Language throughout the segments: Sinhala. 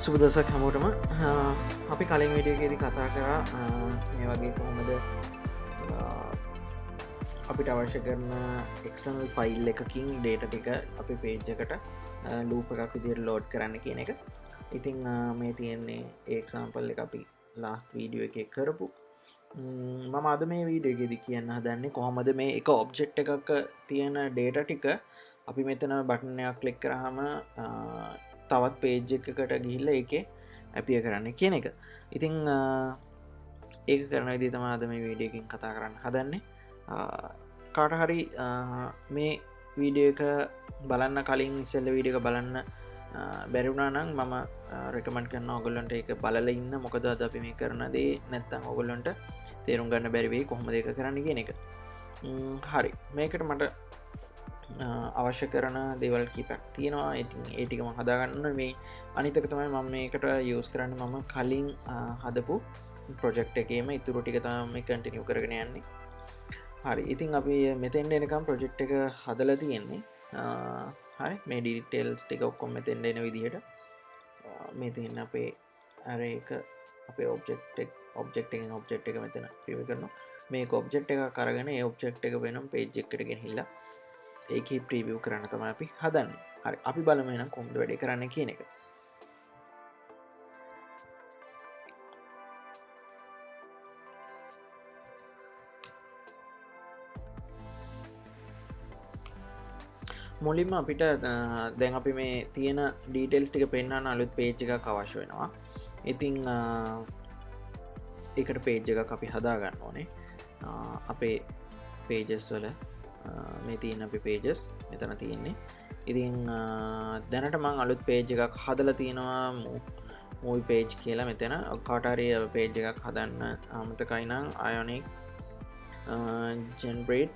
සුබ දවසක් හැමෝටම අපි කලින් විඩියෝ එකේදී කතා කරා මේ වගේ කොහොමද අපිට අවශ්‍ය කරන එක්ස්ටර්නල් ෆයිල් එකකින් ඩේටා ටික අපි පේජ් එකට ලූප් එකක් විදිහට ලෝඩ් කරන්න කියන එක. ඉතින් මේ තියෙන්නේ ඒ එක්සැම්පල් එක අපි ලාස්ට් වීඩියෝ එකේ කරපු. මම අද මේ වීඩියෝ එකේදී කියන්න හදන්නේ කොහොමද මේ එක ඔබ්ජෙක්ට් එකක තියෙන ඩේටා ටික අපි මෙතන බටන් එකක් ක්ලික් කරාම තවත් පේජ් එකකට ගිහිල්ලා ඒකේ ඇපිය කරන්න කියන එක. ඉතින් ඒක කරන විදිහ තමයි අද මේ වීඩියෝ එකකින් කතා කරන්න හදන්නේ. කාට හරි මේ වීඩියෝ එක බලන්න කලින් ඉස්සෙල්ලා වීඩියෝ එක බලන්න බැරි වුණා නම් මම රෙකමන්ඩ් කරනවා ඔයගොල්ලන්ට ඒක බලලා ඉන්න. මොකද අද අපි මේ කරන දේ නැත්තම් ඔයගොල්ලන්ට තේරුම් ගන්න බැරි වෙයි කොහොමද ඒක කරන්න කියන එක. හරි. මේකට මට අවශ්‍ය කරන දේවල් කීපයක් තියෙනවා. ඉතින් ඒ ටික මම හදාගන්න මේ අනිත් එක තමයි මම මේකට යූස් කරන්නේ මම කලින් හදපු ප්‍රොජෙක්ට් එකේම ඉතුරු ටික තමයි මම කන්ටිනියු කරගෙන යන්නේ. හරි. ඉතින් අපි මෙතෙන්ට එනකම් ප්‍රොජෙක්ට් එක හදලා තියෙන්නේ. හරි. මේ ඩීටේල්ස් ටික ඔක්කොම මෙතෙන්ට එන විදිහට මේ තියෙන අපේ array එක අපේ ඔබ්ජෙක්ට් එක මෙතන ප්‍රිව් කරනවා. මේක ඔබ්ජෙක්ට් එකක් අරගෙන ඒ ඔබ්ජෙක්ට් එක වෙනම පේජ් එකකට ගෙනහිල්ලා ඒකේ ප්‍රීවියව් කරන්න තමයි අපි හදන්නේ. හරි. අපි බලමු එහෙනම් කොහොමද වැඩේ කරන්න කියන එක. මුලින්ම අපිට දැන් අපි මේ තියෙන ඩීටේල්ස් ටික පෙන්වන්න අලුත් පේජ් එකක් අවශ්‍ය වෙනවා. ඉතින් ඒකට පේජ් එකක් අපි හදා ගන්න ඕනේ. අපේ pages වල මේ තියෙන අපි pages මෙතන තියෙන්නේ. ඉතින් දැනට මම අලුත් page එකක් හදලා තියෙනවා movie page කියලා මෙතන. කාට හරි page එකක් හදන්න අමතකයි නම් Ionic generate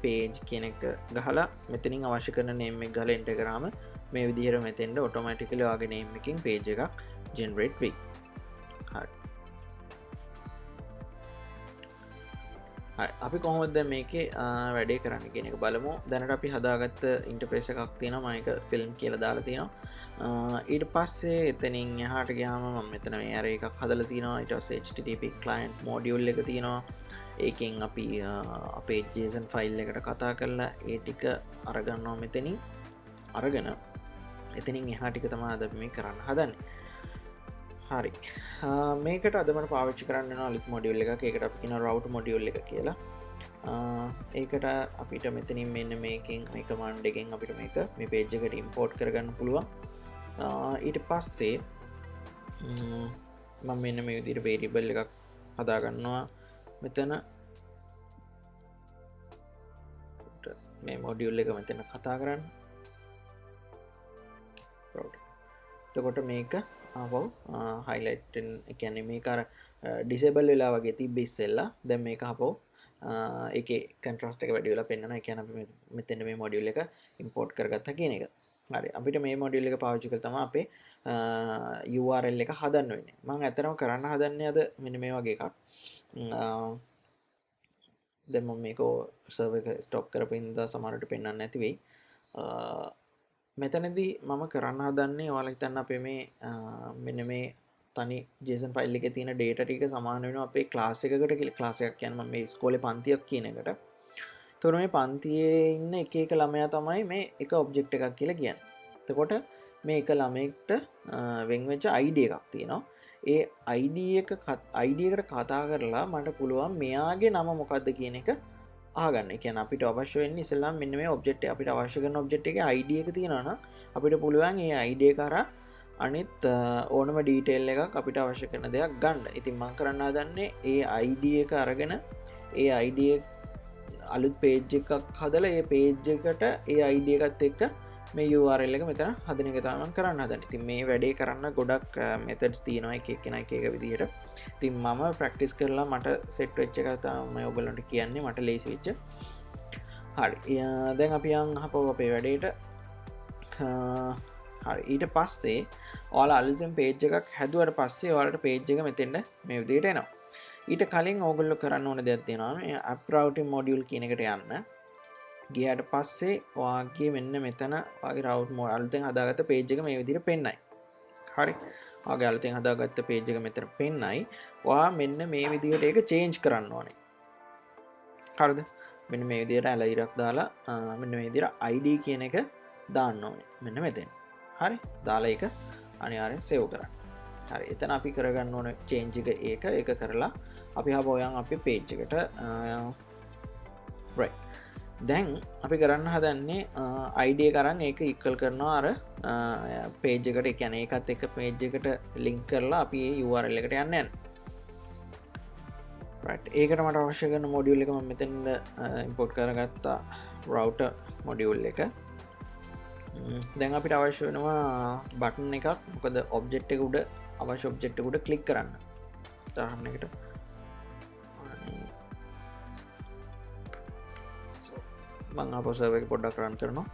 page කියන එක ගහලා මෙතනින් අවශ්‍ය කරන name එක ගහලා enter කරාම මේ විදිහට මෙතෙන්ට automatically ඔයාගේ name එකකින් page එකක් generate වෙයි. හරි. අපි කොහොමද මේකේ වැඩේ කරන්න කියන එක බලමු. දැනට අපි හදාගත්ත ඉන්ටර්ෆේස් එකක් තියෙනවා. මම ඒක ෆිල්ම් කියලා දාලා තියෙනවා. ඊට පස්සේ එතනින් එහාට ගියාම මම මෙතන මේ array එකක් හදලා තියෙනවා. ඊට පස්සේ HttpClient module එක තියෙනවා. ඒකෙන් අපි අපේ JSON ෆයිල් එකට කතා කරලා ඒ ටික අරගන්නවා මෙතනින්. අරගෙන එතනින් එහා ටික තමයි අද අපි මේ කරන්න හදන්නේ. හරි. මේකට අද මම පාවිච්චි කරන්න යන අලුත් මොඩියුල් එකක්. ඒකට අපි කියන route මොඩියුල් එක කියලා. ඒකට අපිට මෙතනින් මෙන්න මේකෙන් මේ කමාන්ඩ් එකෙන් අපිට මේක මේ page එකට import කරගන්න පුළුවන්. ඊට පස්සේ මම මෙන්න මේ විදිහට variable එකක් හදා ගන්නවා මෙතන. මේ මොඩියුල් එක මෙතන කතා කරන්න. එතකොට මේක ආවෝ highlight කියන්නේ මේක අර disable වෙලා වගේ තිබ්බ ඉස්සෙල්ලා. දැන් මේක ආවෝ ඒකේ contrast එක වැඩි වෙලා පෙන්වනවා. ඒ කියන්නේ අපි මෙතන මේ module එක import කරගත්තා කියන එක. හරි. අපිට මේ module එක පාවිච්චි කරලා තමයි අපේ URL එක හදන්න වෙන්නේ. මම ඇත්තටම කරන්න හදන්නේ අද මෙන්න මේ වගේ එකක්. දැන් මම මේක server එක stop කරපින්දා සමහරට පෙන්වන්න නැති වෙයි. මෙතනදී මම කරන්න හදන්නේ ඔයාලා හිතන්න අපේ මේ මෙන්න මේ තනි JSON ෆයිල් එකේ තියෙන data ටික සමාන වෙනවා අපේ class එකකට කියලා. class එකක් කියන්නේ මම මේ ඉස්කෝලේ පන්තියක් කියන එකට. එතකොට මේ පන්තියේ ඉන්න එක එක ළමයා තමයි මේ එක object එකක් කියලා කියන්නේ. එතකොට මේ එක ළමයෙක්ට වෙන් වෙච්ච ID එකක් තියෙනවා. ඒ ID එකට කතා කරලා මට පුළුවන් මෙයාගේ නම මොකක්ද කියන එක ආගන්න. ඒ කියන්නේ අපිට අවශ්‍ය වෙන්නේ ඉස්සෙල්ලාම මෙන්න මේ ඔබ්ජෙක්ට් එක අපිට අවශ්‍ය කරන ඔබ්ජෙක්ට් එකේ ID එක තියෙනවා නම් අපිට පුළුවන් ඒ ID එක කරා අනිත් ඕනම ඩීටේල් එකක් අපිට අවශ්‍ය කරන දෙයක් ගන්න. ඉතින් මම කරන්න හදන්නේ ඒ ID එක අරගෙන ඒ ID අලුත් page එකක් හදලා ඒ page එකට ඒ ID එකත් එක්ක මේ URL එක මෙතන හදන එක තමයි මම කරන්න හදන්නේ. ඉතින් මේ වැඩේ කරන්න ගොඩක් methods තියෙනවා එක එකනා එක එක විදිහට. ඉතින් මම practice කරලා මට set වෙච්ච එක තමයි ඔයගොල්ලන්ට කියන්නේ මට ලේසි වෙච්ච. හරි. දැන් අපි යන් අපව අපේ වැඩේට. හරි. ඊට පස්සේ ඔයාලා අලුතෙන් page එකක් හැදුවට පස්සේ ඔයාලට page එක මෙතෙන්ට මේ විදිහට එනවා. ඊට කලින් ඕගොල්ලෝ කරන්න ඕන දෙයක් තියෙනවා. මේ app routing module කියන එකට යන්න. ගියාට පස්සේ ඔයාගේ මෙන්න මෙතන ඔයාගේ route අලුතෙන් හදාගත්ත page එක මේ විදිහට පෙන්නයි. හරි ඔයාගේ අලුතෙන් හදාගත්ත page එක මෙතන පෙන්නයි ඔයා මෙන්න මේ විදිහට ඒක change කරන්න ඕනේ හරිද මෙන්න මේ විදිහට ඇලයිරක් දාලා මෙන්න මේ විදිහට ID කියන එක දාන්න ඕනේ මෙන්න මෙතෙන් හරි දාලා ඒක අනිවාර්යෙන් save කරන්න හරි එතන අපි කරගන්න ඕනේ change එක ඒක කරලා අපි ආපහු යන් අපේ page එකට right දැන් අපි කරන්න හදන්නේ ID එක අරන් ඒක equal කරනවා අර page එකට ඒ කියන්නේ ඒකත් එක්ක page එකට link කරලා අපි ඒ URL එකට යන්න යනවා right ඒකට මට අවශ්‍ය කරන module එක මම මෙතෙන් import කරගත්තා router module එක දැන් අපිට අවශ්‍ය වෙනවා button එකක් මොකද object එක උඩ අවශ්‍ය object එක උඩ click කරන්න උදාහරණයකට මම ආපහු server එක පොඩ්ඩක් run කරනවා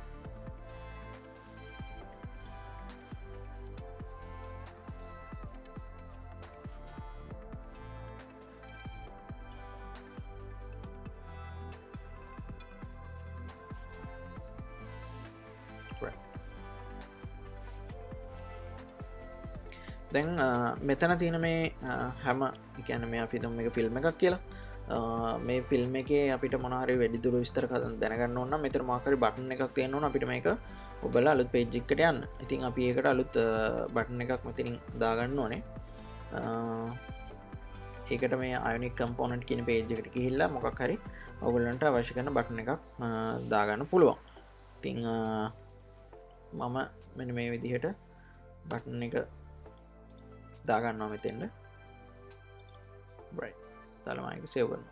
දැන් මෙතන තියෙන මේ හැම එකන මේ අපි තුම් එක ෆිල්ම් එකක් කියලා මේ ෆිල්ම් එකේ අපිට මොනහරි වැඩිදුර විස්තර දැනගන්න ඕන මෙතන මාකරි බටන් එකක් තියෙන්න ඕන අපිට මේක ඔබලා අලුත් පේජ් එකකට යන්න. ඉතින් අපි ඒකට අලුත් බටන් එකක් මෙතනින් දාගන්න ඕනේ. ඒකට මේ Ionic component කියන පේජ් එකට ගිහිල්ලා මොකක් හරි ඔයගොල්ලන්ට අවශ්‍ය කරන බටන් එකක් දාගන්න පුළුවන්. ඉතින් මම මෙන්න මේ විදිහට බටන් එක දාගන්නවා මෙතෙන්ට right දාලා මම ඒක සේව් කරනවා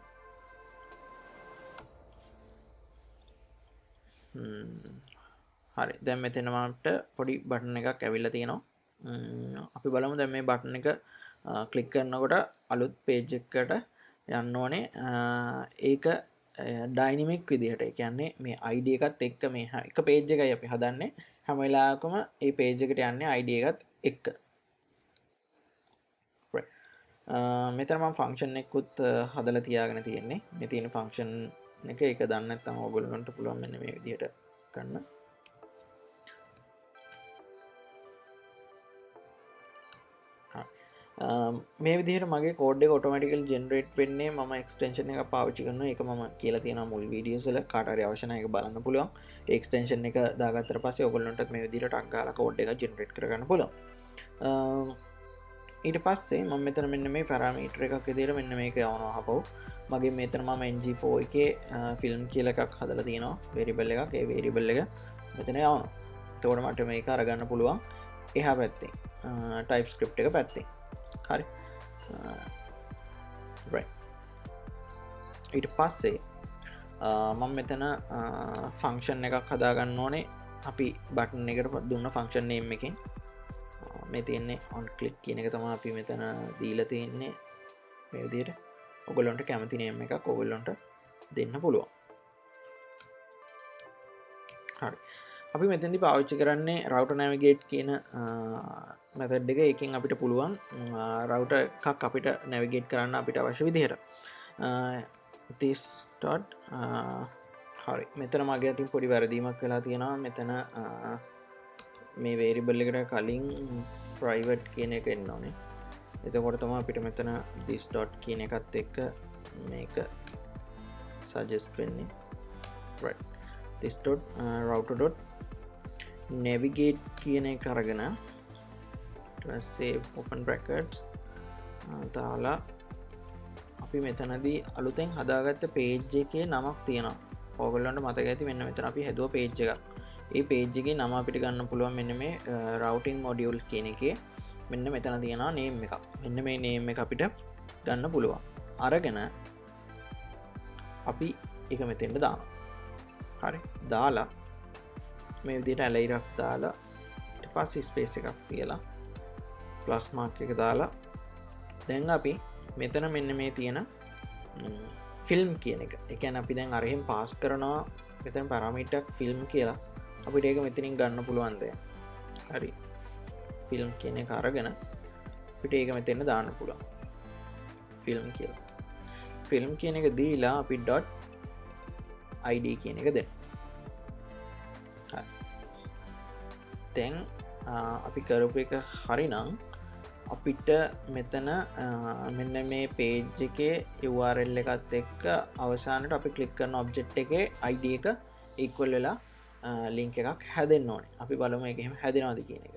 හරි දැන් මෙතන මට පොඩි බටන් එකක් ඇවිල්ලා තියෙනවා අපි බලමු දැන් මේ බටන් එක ක්ලික් කරනකොට අලුත් page එකකට යන්න ඕනේ ඒක ඩයිනමික් විදිහට ඒ කියන්නේ මේ ID එකත් එක්ක මේ එක page එකයි අපි හදන්නේ හැම වෙලාවකම මේ page එකට යන්නේ ID එකත් එක්ක මෙතන මම ෆන්ක්ෂන් එකකුත් හදලා තියාගෙන තියෙන්නේ මේ තියෙන ෆන්ක්ෂන් එක ඒක දන්නේ නැත්නම් ඔයගොල්ලන්ට පුළුවන් මෙන්න මේ විදිහට කරන්න මේ විදිහට මගේ කෝඩ් එක ඔටෝමැටිකලි ජෙනරේට් වෙන්නේ මම එක්ස්ටෙන්ෂන් එකක් පාවිච්චි කරනවා ඒක මම කියලා තියෙනවා මුල් වීඩියෝස් වල කාට හරි අවශ්‍ය නම් ඒක බලන්න පුළුවන් ඒ එක්ස්ටෙන්ෂන් එක දාගත්තට පස්සේ ඔයගොල්ලන්ට මේ විදිහට ටක් ගාලා කෝඩ් එක ජෙනරේට් කරගන්න පුළුවන් ඊට පස්සේ මම මෙතන මෙන්න මේ පැරාමීටර් එකක් විදිහට මෙන්න මේක යවනවා අපව මගේ මෙතන මම ng4 එකේ ෆිල්ම් කියලා එකක් හදලා තියෙනවා variable එකක් ඒ variable එක මෙතන යවනවා එතකොට මට මේක අරගන්න පුළුවන් එහා පැත්තෙන් TypeScript එක පැත්තෙන් හරි right ඊට පස්සේ මම මෙතන ෆන්ක්ෂන් එකක් හදාගන්න ඕනේ අපි බටන් එකට දුන්න ෆන්ක්ෂන් name එකෙන් මේ තියෙන්නේ on click කියන එක තමයි අපි මෙතන දීලා තියෙන්නේ මේ විදිහට ඔයගොල්ලන්ට කැමති name එකක් ඔයගොල්ලන්ට දෙන්න පුළුවන් හරි අපි මෙතෙන්දි පාවිච්චි කරන්නේ router navigate කියන method එක එකෙන් අපිට පුළුවන් router එකක් අපිට navigate කරන්න අපිට අවශ්‍ය විදිහට this dot හරි මෙතන මගේ අතින් පොඩි වැරදීමක් වෙලා තියෙනවා මෙතන මේ variable එකට කලින් private කියන එක එන්න ඕනේ එතකොට තමයි අපිට මෙතන this dot කියන එකත් එක්ක මේක suggest වෙන්නේ right this dot router dot navigate කියන එක අරගෙන save open brackets දාලා අපි මෙතනදී අලුතෙන් හදාගත්ත page එකේ නමක් තියෙනවා ඔයගොල්ලන්ට මතක ඇති මෙන්න මෙතන අපි හැදුව page එකක් ඒ page එකේ නම අපිට ගන්න පුළුවන් මෙන්න මේ routing module කියන එකේ මෙන්න මෙතන තියෙනවා name එකක් මෙන්න මේ name එක අපිට ගන්න පුළුවන් අරගෙන අපි ඒක මෙතෙන්ට දානවා හරි දාලා මේ විදිහට ඇලයිරක් දාලා ඊට පස්සේ ස්පේස් එකක් තියලා ප්ලස් මාර්ක් එක දාලා දැන් අපි මෙතන මෙන්න මේ තියෙන ෆිල්ම් කියන එක ඒ කියන්නේ අපි දැන් අරහෙන් පාස් කරනවා මෙතන පැරාමීටර් ෆිල්ම් කියලා අපිට ඒක මෙතනින් ගන්න පුළුවන් දැන් හරි ෆිල්ම් කියන එක අරගෙන අපිට ඒක මෙතන දාන්න පුළුවන් ෆිල්ම් කියලා ෆිල්ම් කියන එක දීලා අපි .id කියන එක දෙන්න හරි දැන් අපි කරපු එක හරිනම් අපිට මෙතන මෙන්න මේ පේජ් එකේ URL එකත් එක්ක අවසානට අපි ක්ලික් කරන ඔබ්ජෙක්ට් එකේ ID එක equal වෙලා link එකක් හැදෙන්න ඕනේ. අපි බලමු ඒක එහෙම හැදෙනවද කියන එක.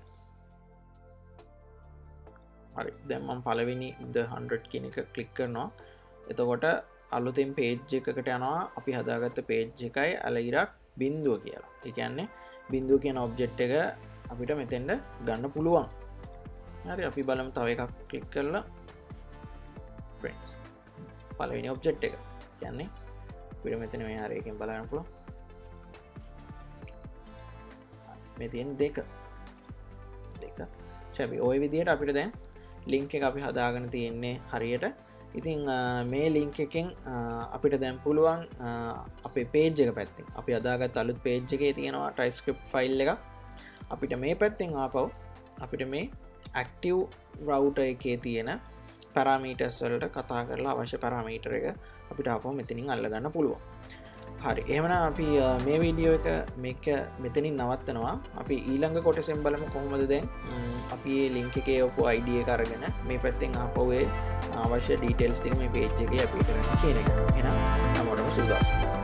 හරි. දැන් මම පළවෙනි the 100 කියන එක ක්ලික් කරනවා. එතකොට අලුතෙන් පේජ් එකකට යනවා අපි හදාගත්ත පේජ් එකයි අලයිරක් බිඳුව කියලා. ඒ කියන්නේ බිඳුව කියන ඔබ්ජෙක්ට් එක අපිට මෙතෙන්ද ගන්න පුළුවන්. හරි අපි බලමු තව එකක් ක්ලික් කරලා friends පළවෙනි ඔබ්ජෙක්ට් එක කියන්නේ අපිට මෙතන මේ හරිය එකෙන් බලන්න පුළුවන් මේ තියෙන දෙක චැබි ওই විදිහට අපිට දැන් ලින්ක් එක අපි හදාගෙන තියෙන්නේ හරියට ඉතින් මේ ලින්ක් එකෙන් අපිට දැන් පුළුවන් අපේ පේජ් එක පැත්තෙන් අපි හදාගත්ත අලුත් පේජ් එකේ තියෙනවා TypeScript ෆයිල් එක අපිට මේ පැත්තෙන් ආපහු අපිට මේ active router එකේ තියෙන parameters වලට කතා කරලා අවශ්‍ය parameter එක අපිට ආපහු මෙතනින් අල්ලගන්න පුළුවන්. හරි. එහෙමනම් අපි මේ වීඩියෝ එක මේක මෙතනින් නවත්තනවා. අපි ඊළඟ කොටසෙන් බලමු කොහොමද දැන් අපි මේ link එකේ ඔප්පු ID එක අරගෙන මේ පැත්තෙන් ආපහු ඒ අවශ්‍ය details ටික මේ page එකේ අපි කරන්න කියන එක. එහෙනම් හැමෝටම සුබ දවසක්.